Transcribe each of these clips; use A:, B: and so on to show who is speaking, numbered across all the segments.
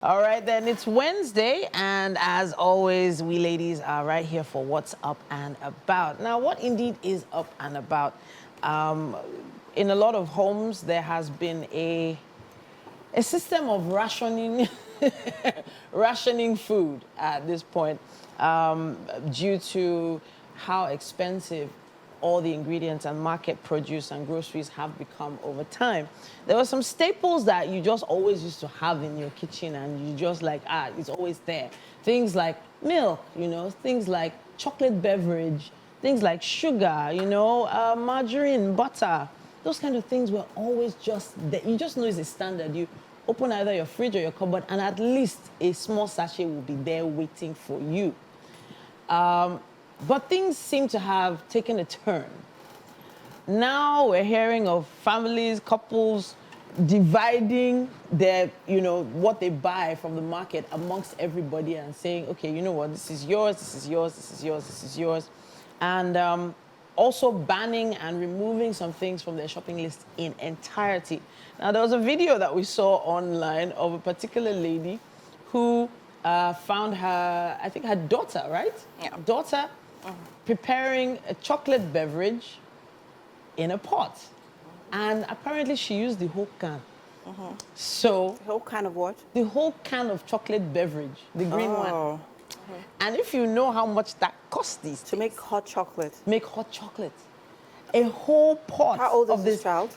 A: All right, then it's Wednesday, and as always, we ladies are right here for what's up and about. Now, what indeed is up and about? In a lot of homes, there has been a system of rationing, rationing food at this point due to how expensive all the ingredients and market produce and groceries have become over time. There were some staples that you just always used to have in your kitchen and you just like, it's always there. Things like milk, things like chocolate beverage, things like sugar, margarine, butter. Those kind of things were always just there. You just know it's a standard. You open either your fridge or your cupboard and at least a small sachet will be there waiting for you. But things seem to have taken a turn. Now we're hearing of families, couples dividing their, what they buy from the market amongst everybody and saying, okay, you know what, this is yours, this is yours, this is yours, this is yours. And also banning and removing some things from their shopping list in entirety. Now, there was a video that we saw online of a particular lady who found her, I think her daughter, right?
B: Yeah.
A: Daughter preparing a chocolate beverage in a pot. And apparently she used the whole can. So...
B: The whole can of what?
A: The whole can of chocolate beverage, the green one. And if you know how much that costs these
B: To make hot chocolate.
A: Make hot chocolate. A whole pot.
B: How old is
A: of
B: this child?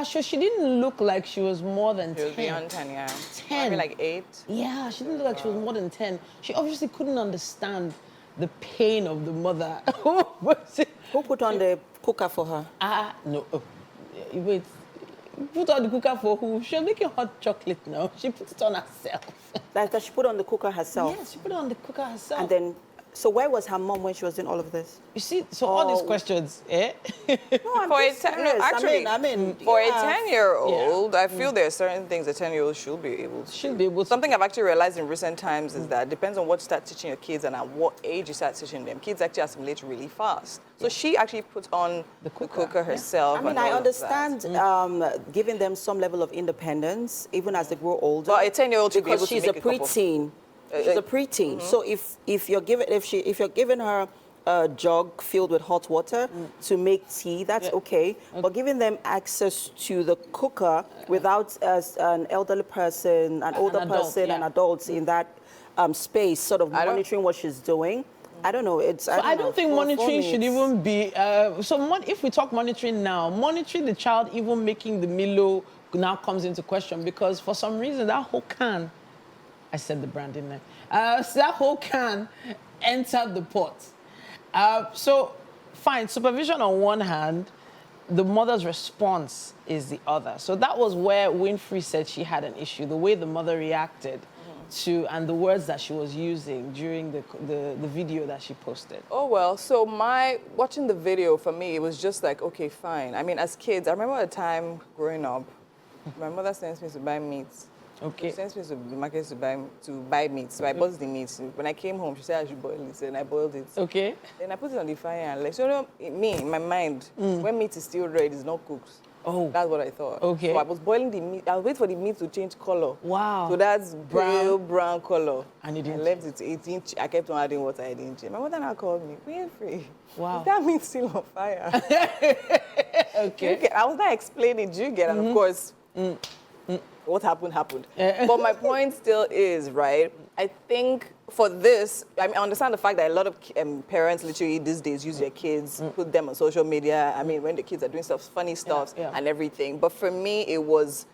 A: So she didn't look like she was more than 10.
C: She was beyond 10, yeah.
A: 10.
C: Maybe like 8.
A: Yeah, she didn't look like she was more than 10. She obviously couldn't understand the pain of the mother.
B: Who put on the cooker for her?
A: No. Wait. Put on the cooker for who? She was making hot chocolate now. She put it on herself.
B: Like that she put on the cooker herself?
A: Yes, she put it on the cooker herself.
B: And then, so where was her mom when she was doing all of this?
A: You see, so all these questions, eh?
B: No, I'm
C: For
B: just serious.
C: actually,
B: I mean,
C: for
B: yeah.
C: a 10-year-old, I feel there are certain things a 10-year-old should be able to.
A: Should be able to.
C: Something I've actually realized in recent times is that it depends on what you start teaching your kids and at what age you start teaching them. Kids actually assimilate really fast. So she actually put on the cooker herself.
B: I mean, I understand giving them some level of independence, even as they grow older.
C: But a 10-year-old should be able
B: because
C: to
B: she's
C: make
B: a
C: a cup of...
B: preteen. She's a preteen. So if you're giving her a jug filled with hot water to make tea, that's okay. But giving them access to the cooker without an elderly person, an older person, and adults in that space, sort of monitoring what she's doing. I don't know.
A: I don't think monitoring should even be. If we talk monitoring now, monitoring the child even making the Milo now comes into question because for some reason that whole can. I said the brand, didn't I? So that whole can entered the pot. So, fine, supervision on one hand, the mother's response is the other. So that was where Winfrey said she had an issue, the way the mother reacted to, and the words that she was using during the video that she posted.
C: Oh, well, so watching the video for me, it was just like, okay, fine. I mean, as kids, I remember a time growing up, my mother sends me to buy meat.
A: Okay.
C: She sent me to the market to buy meat. So I bought the meat. When I came home, she said I should boil it, and I boiled it.
A: Okay.
C: Then I put it on the fire and like, so in my mind, when meat is still red, it's not cooked.
A: Oh.
C: That's what I thought.
A: Okay.
C: So I was boiling the meat. I was waiting for the meat to change color.
A: Wow.
C: So that's pale brown color.
A: And you didn't.
C: I left it to 18. I kept on adding water. I didn't change. My mother now called me. Winfrey.
A: Wow.
C: Is that meat still on fire?
A: Okay.
C: I was not explaining. Do you get? And of course. What happened. But my point still is, right, I think for this, I mean, I understand the fact that a lot of parents literally these days use their kids, put them on social media. I mean, when the kids are doing funny stuff and everything. But for me, it was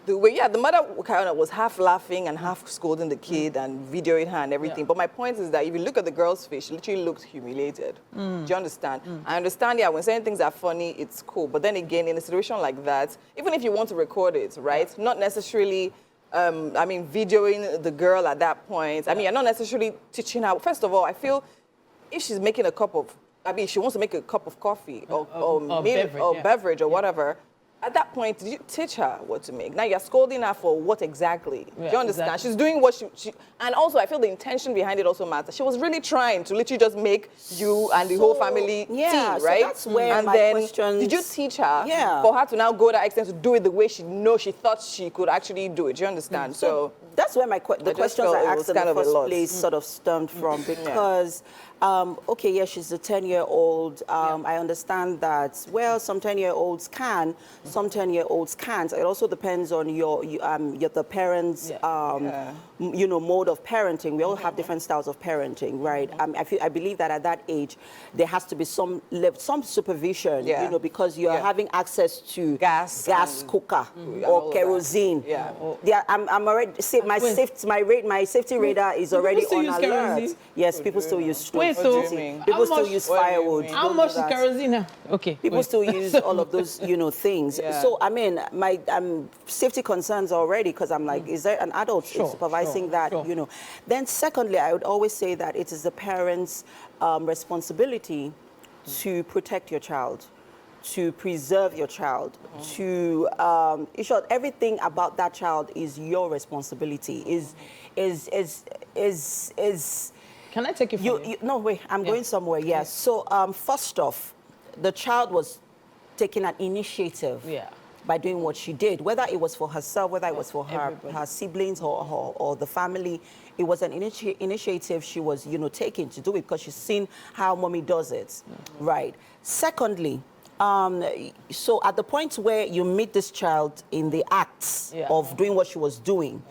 C: the way, the mother kind of was half laughing and half scolding the kid and videoing her and everything. But my point is that if you look at the girl's face, she literally looked humiliated. Do you understand? I understand, when certain things are funny, it's cool. But then again, in a situation like that, even if you want to record it, right? Not necessarily, videoing the girl at that point. I mean, you're not necessarily teaching her. First of all, I feel if she's making she wants to make a cup of coffee or beverage or whatever, at that point, did you teach her what to make? Now you're scolding her for what exactly? Do you understand? Exactly. She's doing what she... And also, I feel the intention behind it also matters. She was really trying to literally just make you and the whole family tea, right?
B: So that's where
C: and
B: my
C: then,
B: questions...
C: did you teach her for her to now go that extent to do it the way she thought she could actually do it? Do you understand? So
B: that's where the questions I asked in the first place sort of stemmed from, because okay, yeah, she's a 10-year-old. I understand that, well, some 10-year-olds can, some 10-year-olds can't. It also depends on the parents' you know, mode of parenting. We all have different styles of parenting, right? I believe that at that age there has to be some supervision, you know, because you are having access to gas cooker or kerosene. I'm already my safety radar is already on alert. Yes, people still use stoves. People still use firewood.
A: How much is kerosene now? Okay.
B: People still use all of those, you know, things. So I mean, my safety concerns already, because I'm like, is there an adult supervising that? You know. Then secondly, I would always say that it is the parents' responsibility to protect your child, to preserve your child, to ensure everything about that child is your responsibility.
A: Can I take it from you?
B: No, wait, I'm going somewhere, yes. So first off, the child was taking an initiative by doing what she did, whether it was for herself, whether it was for her siblings or the family. It was an initiative she was, you know, taking to do it because she's seen how mommy does it, right? Secondly, so at the point where you meet this child in the acts of doing what she was doing,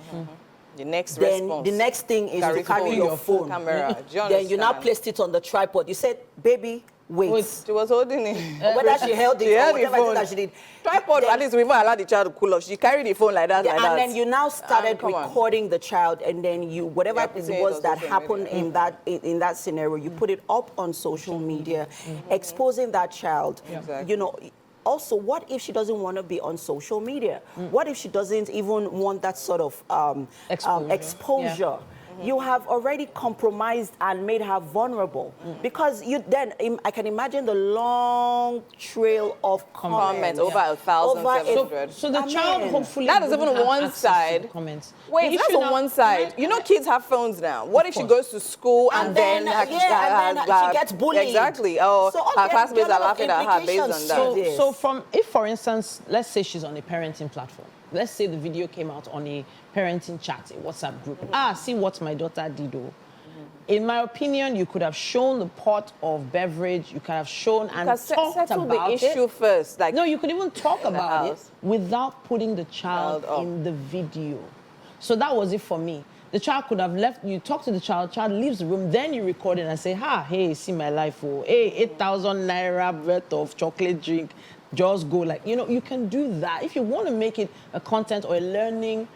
C: the next response.
B: The next thing is to carry your phone.
C: Camera.
B: Then you now placed it on the tripod. You said, baby, wait.
C: She was holding it.
B: Whether she held it or whatever that she did.
C: Tripod, at least we won't allow the child to cool off. She carried the phone like that, like that.
B: And then you now started recording the child, and then you, whatever it was that happened in that scenario, you put it up on social media, exposing that child. You know, also, what if she doesn't want to be on social media? What if she doesn't even want that sort of exposure? You have already compromised and made her vulnerable, because I can imagine the long trail of comments
C: over 1,700.
A: So the child hopefully
C: that is even one side.
A: Comments.
C: Wait, that's on one side. You know, kids have phones now. What if she goes to school and then
B: she gets bullied?
C: Exactly. Oh, so her classmates are laughing at her based on that.
A: So if, for instance, let's say she's on a parenting platform. Let's say the video came out on a parenting chat, a WhatsApp group. See what my daughter did. In my opinion, you could have shown the pot of beverage. You could have shown and talked about
C: the issue first. Like,
A: no, you could even talk about it without putting the child in the video. So that was it for me. The child could have left. You talk to the child leaves the room, then you record it and say, hey, see my life. Oh, hey, 8,000 naira worth of chocolate drink. Just go, like, you know, you can do that. If you want to make it a content or a learning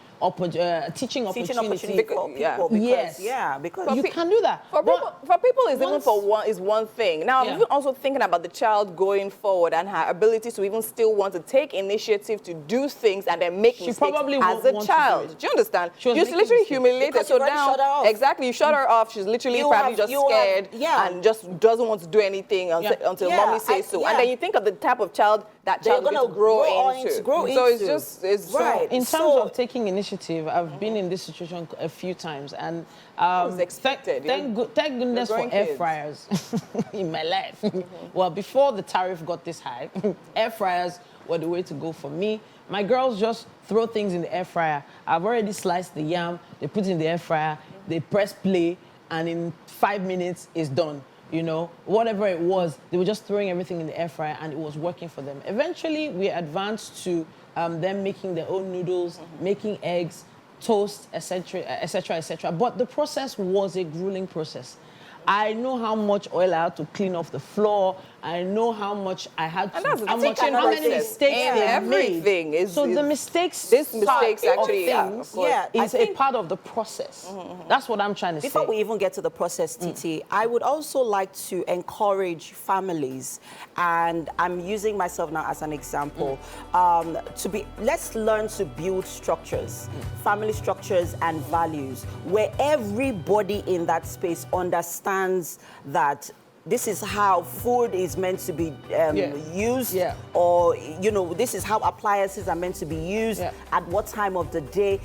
A: teaching opportunity
B: for people, because
A: you can do that.
C: For people, is one thing. Now, I'm even also thinking about the child going forward and her ability to even still want to take initiative to do things and then make mistakes as a child. Do you understand? You're literally humiliated. So now, exactly, you shut her off. She's literally probably just scared and just doesn't want to do anything until mommy says so. And then you think of the type of child that child is going to grow into. So it's just
B: right.
A: In terms of taking initiative, I've been in this situation a few times, and
C: expected.
A: Thank goodness for air fryers in my life. Well, before the tariff got this high, air fryers were the way to go for me. My girls just throw things in the air fryer. I've already sliced the yam. They put it in the air fryer. They press play, and in 5 minutes, it's done. You know, whatever it was, they were just throwing everything in the air fryer, and it was working for them. Eventually, we advanced to them making their own noodles, making eggs, toast, etc., etc., etc. But the process was a grueling process. I know how much oil I had to clean off the floor. I know how much I had to. How many mistakes they made. So the mistakes.
C: This mistakes actually,
A: is a part of the process. That's what I'm trying to say.
B: Before we even get to the process, Titi, I would also like to encourage families, and I'm using myself now as an example, let's learn to build structures, family structures and values, where everybody in that space understands that this is how food is meant to be used,
A: Yeah.
B: or this is how appliances are meant to be used at what time of the day.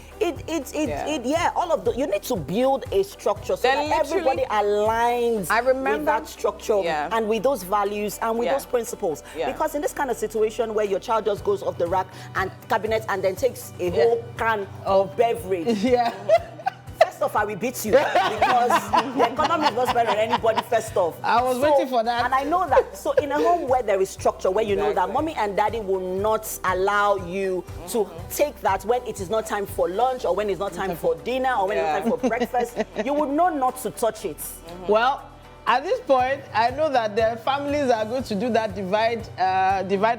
B: All of the, you need to build a structure so that everybody aligns with that structure and with those values and with those principles. Because in this kind of situation where your child just goes off the rack and cabinet and then takes a whole can of beverage. First off, I will beat you because the economy is not spending on anybody first off.
A: I was waiting for that.
B: And I know that. So in a home where there is structure, where you know that mommy and daddy will not allow you to take that when it is not time for lunch or when it's not time for dinner or when it's time for breakfast, you would know not to touch it.
A: Well, at this point, I know that the families are going to do that divide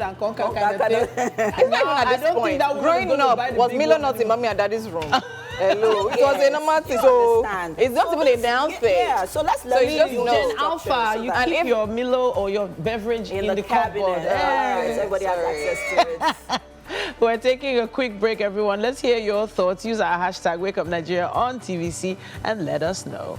A: and conquer kind of thing.
C: It's not even at this point. Growing up, was Milo not in mommy and daddy's room? Hello. It was a normal thing, so it's not even a downstairs.
B: Yeah, so let's let
A: you just know. Alpha, you keep your Milo or your beverage in the
B: cabinet.
A: cupboard.
B: Everybody has access to it.
A: We're taking a quick break, everyone. Let's hear your thoughts. Use our hashtag WakeUpNigeria on TVC and let us know.